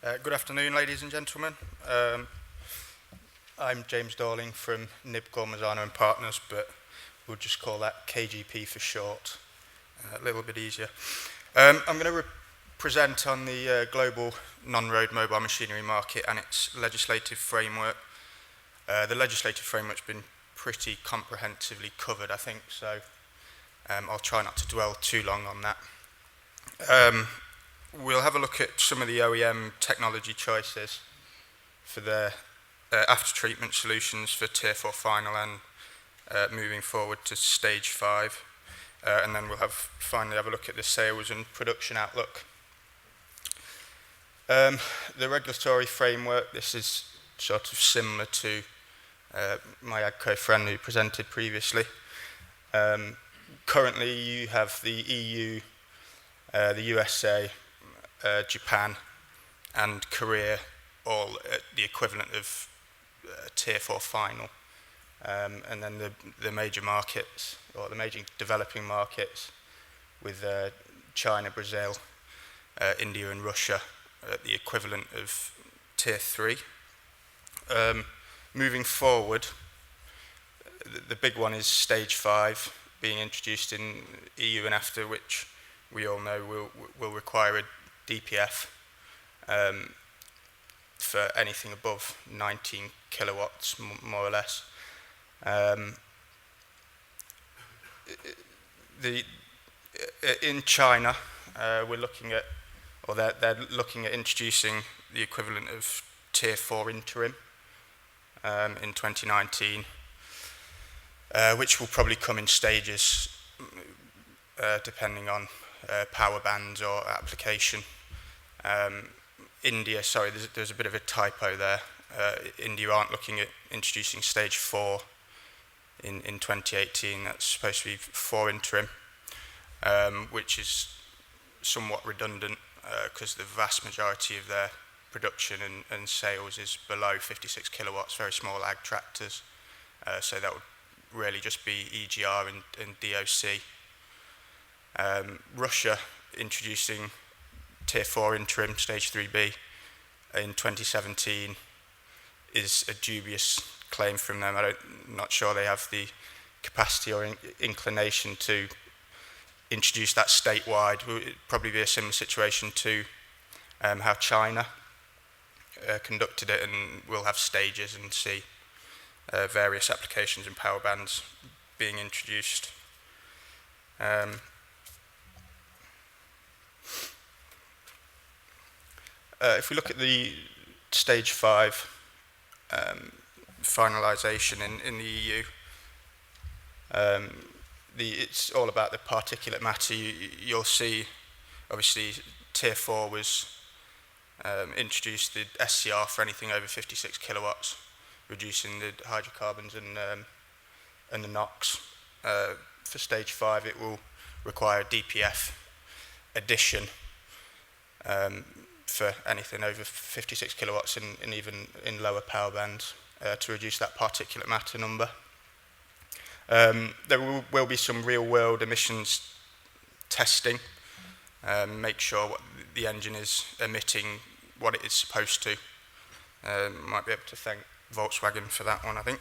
Good afternoon, ladies and gentlemen. I'm James Dorling from Nibcor Mazzano and Partners, but we'll just call that KGP for short, a little bit easier. I'm going to present on the global non-road mobile machinery market and its legislative framework. The legislative framework's been pretty comprehensively covered, I think, so I'll try not to dwell too long on that. We'll have a look at some of the OEM technology choices for their after-treatment solutions for Tier 4 final and moving forward to Stage 5. And then we'll finally have a look at the sales and production outlook. The regulatory framework, this is sort of similar to my AGCO friend who presented previously. Currently you have the EU, the USA, Japan and Korea all at the equivalent of Tier 4 final. And then the major markets, or the major developing markets with China, Brazil, India and Russia at the equivalent of Tier 3. Moving forward, the big one is Stage 5 being introduced in EU and after, which we all know will require a DPF for anything above 19 kilowatts, more or less. In China, we're looking at, or they're looking at introducing the equivalent of Tier 4 interim in 2019, which will probably come in stages depending on power bands or application. India, sorry, there's a bit of a typo there. India aren't looking at introducing Stage 4 in 2018. That's supposed to be 4 interim, which is somewhat redundant because the vast majority of their production and sales is below 56 kilowatts, very small ag tractors. So that would really just be EGR and DOC. Russia introducing Tier 4 interim, Stage 3B in 2017 is a dubious claim from them. I'm not sure they have the capacity or inclination to introduce that statewide. It would probably be a similar situation to how China conducted it, and we'll have stages and see various applications and power bands being introduced. If we look at the Stage 5 finalisation in the EU, it's all about the particulate matter. You'll see, obviously, Tier 4 was introduced the SCR for anything over 56 kilowatts, reducing the hydrocarbons and the NOx. For Stage 5, it will require a DPF addition for anything over 56 kilowatts and even in lower power bands to reduce that particulate matter number. There will be some real-world emissions testing, make sure what the engine is emitting what it is supposed to. Might be able to thank Volkswagen for that one, I think.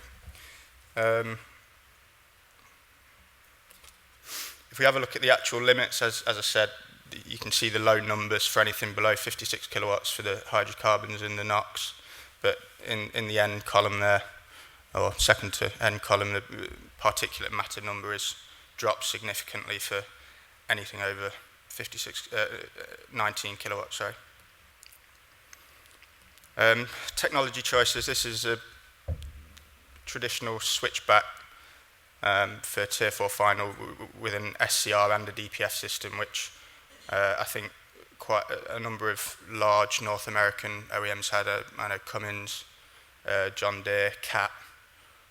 If we have a look at the actual limits, as I said, you can see the low numbers for anything below 56 kilowatts for the hydrocarbons and the NOx, but in the end column there, or second to end column, the particulate matter number is dropped significantly for anything over 19 kilowatts, sorry. Technology choices, this is a traditional switchback for Tier 4 final with an SCR and a DPF system, which I think quite a number of large North American OEMs had. I know Cummins, John Deere, Cat,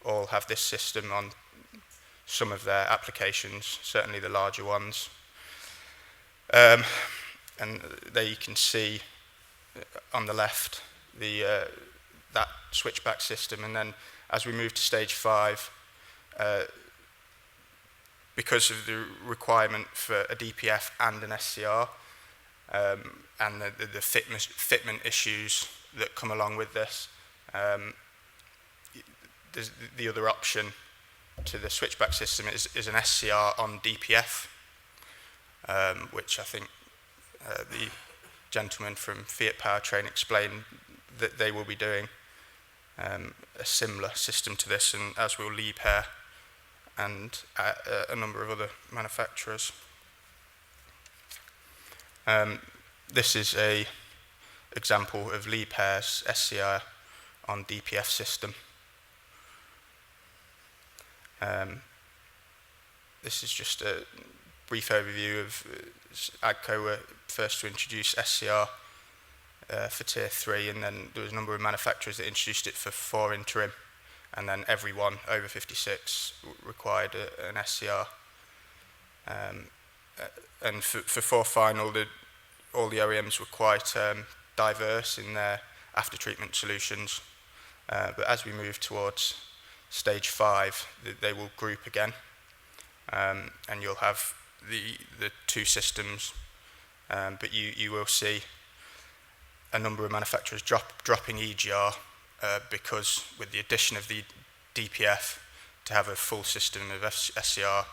all have this system on some of their applications, certainly the larger ones. And there you can see on the left that switchback system, and then as we move to Stage 5, because of the requirement for a DPF and an SCR, and the fitment issues that come along with this. The other option to the switchback system is an SCR on DPF, which I think the gentleman from Fiat Powertrain explained that they will be doing a similar system to this, and as will Liebherr and a number of other manufacturers. This is a example of Liebherr's SCR on DPF system. This is just a brief overview of AGCO were first to introduce SCR for Tier 3, and then there was a number of manufacturers that introduced it for 4 interim, and then everyone over 56 required an SCR. And for 4 final, all the OEMs were quite diverse in their after-treatment solutions. But as we move towards stage 5, they will group again, and you'll have the 2 systems, but you will see a number of manufacturers dropping EGR because with the addition of the DPF to have a full system of SCR,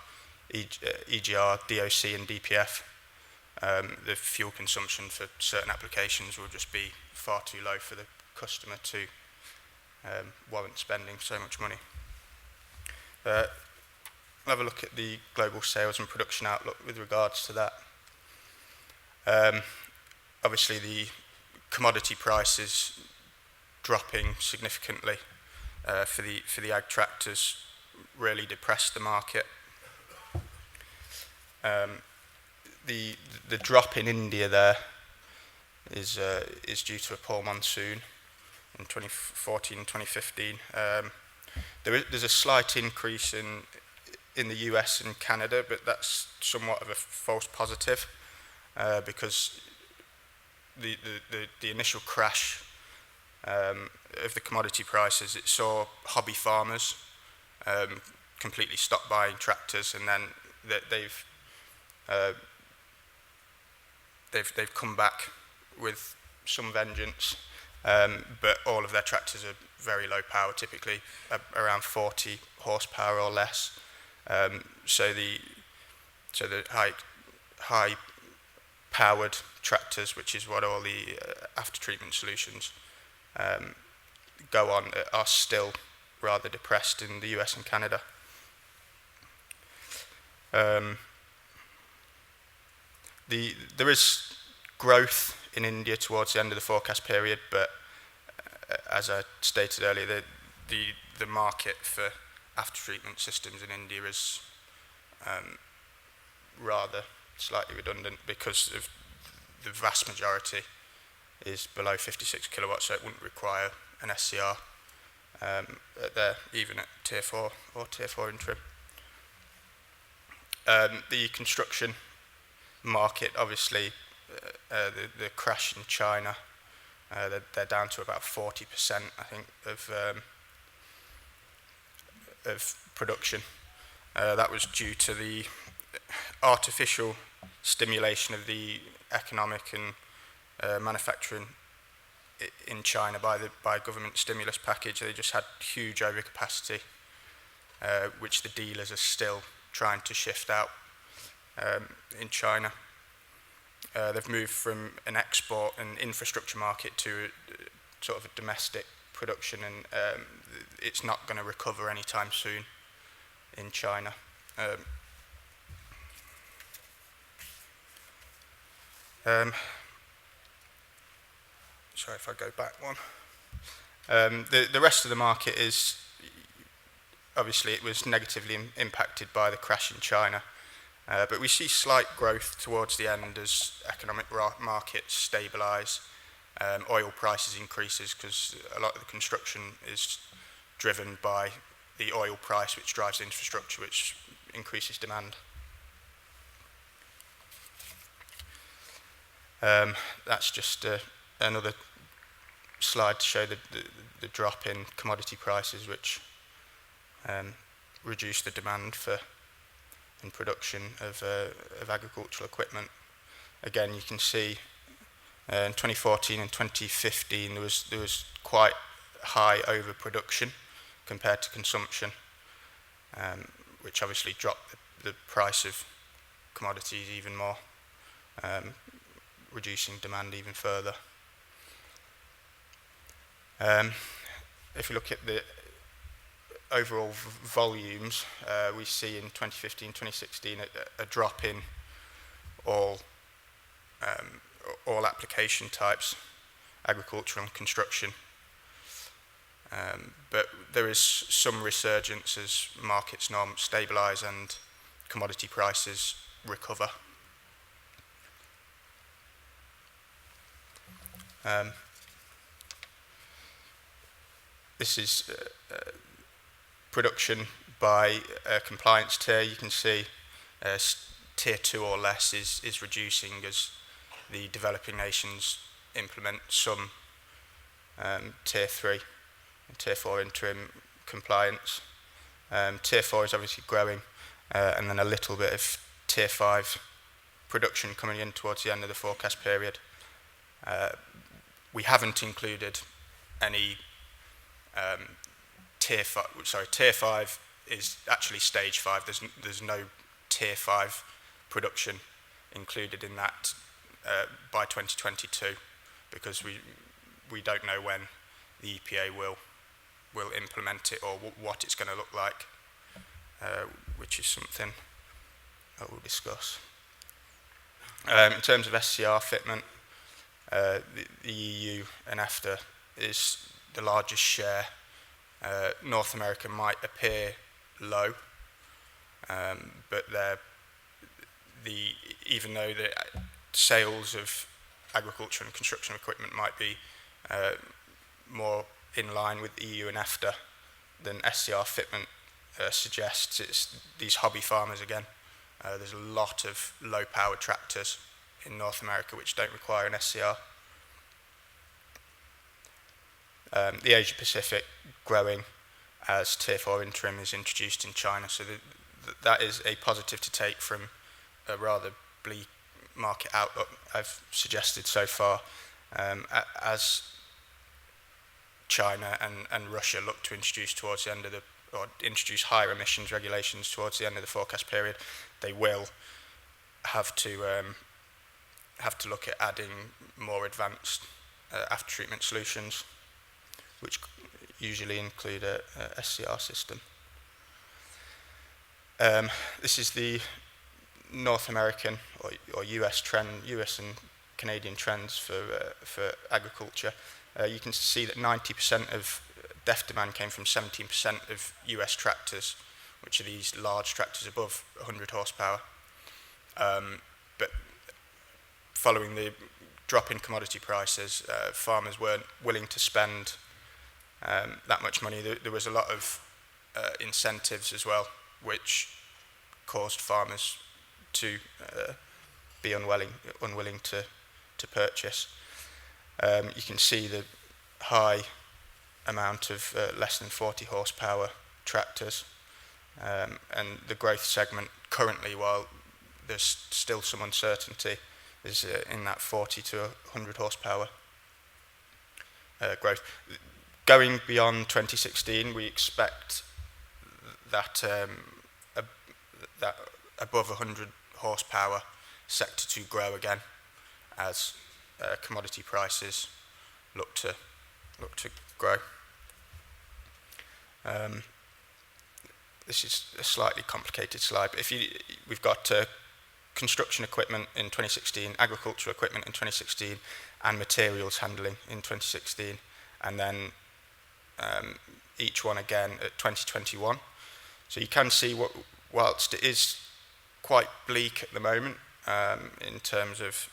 EGR, DOC and DPF, the fuel consumption for certain applications will just be far too low for the customer to warrant spending so much money. We'll have a look at the global sales and production outlook with regards to that. Obviously the commodity prices dropping significantly for the ag tractors really depressed the market. The drop in India there is due to a poor monsoon in 2014 and 2015. There's a slight increase in the US and Canada, but that's somewhat of a false positive because the initial crash of the commodity prices, it saw hobby farmers completely stop buying tractors, and then they've come back with some vengeance, but all of their tractors are very low power, typically around 40 horsepower or less. So the high powered tractors, which is what all the after treatment solutions go on, are still rather depressed in the US and Canada. There is growth in India towards the end of the forecast period, but as I stated earlier, the market for after-treatment systems in India is rather slightly redundant because of the vast majority is below 56 kilowatts, so it wouldn't require an SCR even at Tier 4 or Tier 4 interim. The construction market, obviously, the crash in China, they're down to about 40%, I think, of production. That was due to the artificial stimulation of the economic and manufacturing in China by government stimulus package. They just had huge overcapacity, which the dealers are still trying to shift out in China. They've moved from an export and infrastructure market to sort of a domestic production, and it's not going to recover anytime soon in China. Sorry if I go back one. The rest of the market is, obviously it was negatively impacted by the crash in China, but we see slight growth towards the end as economic markets stabilise, oil prices increases because a lot of the construction is driven by the oil price, which drives infrastructure, which increases demand. That's just another slide to show the drop in commodity prices, which reduce the demand in production of agricultural equipment. again, you can see in 2014 and 2015 there was quite high overproduction compared to consumption, which obviously dropped the price of commodities even more, reducing demand even further. If we look at the overall volumes, we see in 2015, 2016 a drop in all application types, agriculture and construction. But there is some resurgence as markets stabilise and commodity prices recover. This is production by compliance tier. You can see tier 2 or less is reducing as the developing nations implement some tier 3 and tier 4 interim compliance. Tier 4 is obviously growing, and then a little bit of tier 5 production coming in towards the end of the forecast period. We haven't included any tier 5 is actually stage 5. There's no tier 5 production included in that by 2022, because we don't know when the EPA will implement it or what it's going to look like, which is something I will discuss. In terms of SCR fitment, the EU and EFTA is the largest share. North America might appear low, but even though the sales of agriculture and construction equipment might be more in line with EU and EFTA than SCR fitment suggests, it's these hobby farmers again. There's a lot of low-power tractors in North America which don't require an SCR. The Asia Pacific growing as tier 4 interim is introduced in China, so that is a positive to take from a rather bleak market outlook I've suggested so far, as China and Russia look to introduce towards the end of or introduce higher emissions regulations towards the end of the forecast period. They will have to look at adding more advanced after treatment solutions, which usually include a SCR system. This is the North American or US and Canadian trends for agriculture. You can see that 90% of DEF demand came from 17% of US tractors, which are these large tractors above 100 horsepower. But following the drop in commodity prices, farmers weren't willing to spend that much money. There was a lot of incentives as well, which caused farmers to be unwilling to purchase. You can see the high amount of less than 40 horsepower tractors, and the growth segment currently, while there's still some uncertainty, is in that 40 to 100 horsepower growth. Going beyond 2016, we expect that that above 100 horsepower sector to grow again as commodity prices look to grow. This is a slightly complicated slide, but we've got construction equipment in 2016, agricultural equipment in 2016, and materials handling in 2016, and then each one again at 2021. So you can see whilst it is quite bleak at the moment in terms of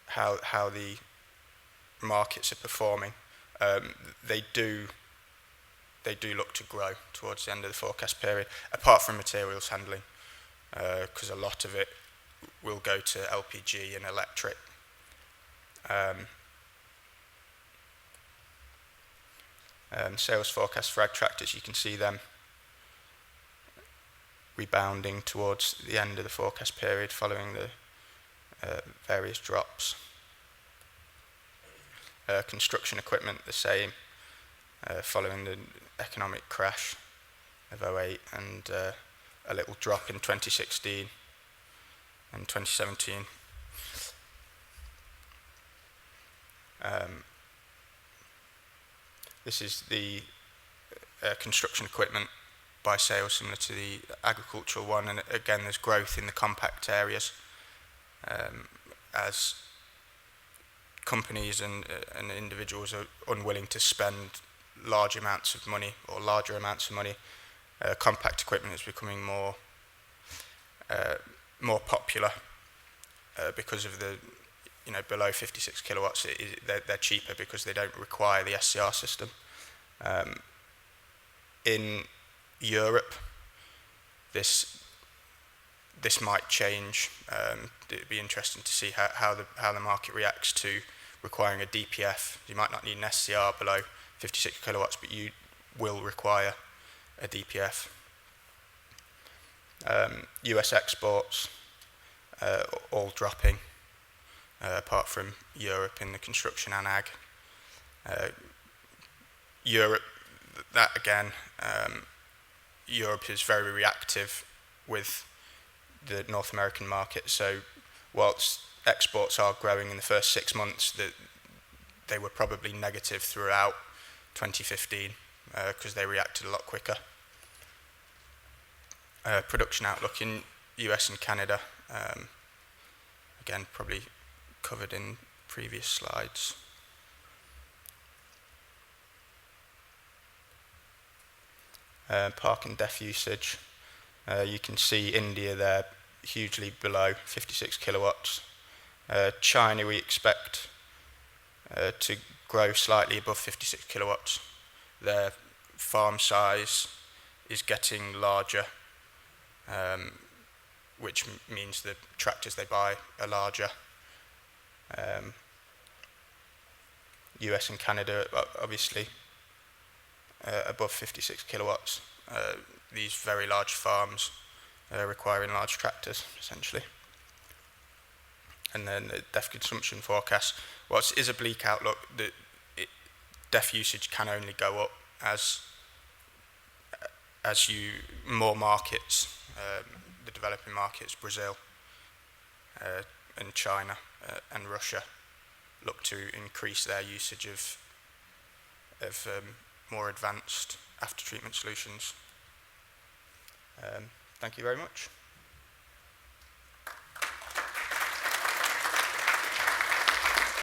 how the markets are performing, they do look to grow towards the end of the forecast period, apart from materials handling, because a lot of it will go to LPG and electric. Sales forecast for ag tractors, you can see them rebounding towards the end of the forecast period following various drops. Construction equipment, the same, following the economic crash of '08 and a little drop in 2016 and 2017. This is the construction equipment by sale, similar to the agricultural one, and again there's growth in the compact areas as companies and individuals are unwilling to spend large amounts of money or larger amounts of money. Compact equipment is becoming more popular because of the below 56 kilowatts. They're cheaper because they don't require the SCR system. In Europe, this might change. It'd be interesting to see how the market reacts to requiring a DPF. You might not need an SCR below 56 kilowatts, but you will require a DPF. US exports all dropping, apart from Europe in the construction and ag. Europe, that again, Europe is very reactive with the North American market. So whilst exports are growing in the first 6 months, they were probably negative throughout 2015 because they reacted a lot quicker. Production outlook in US and Canada, again probably covered in previous slides. Park and DEF usage. You can see India there hugely below 56 kilowatts. China we expect to grow slightly above 56 kilowatts. Their farm size is getting larger, which means the tractors they buy are larger. US and Canada obviously above 56 kilowatts. These very large farms requiring large tractors, essentially. And then the DEF consumption forecast. Whilst it is a bleak outlook, DEF usage can only go up as more markets, the developing markets, Brazil and China and Russia, look to increase their usage of more advanced after-treatment solutions. Thank you very much.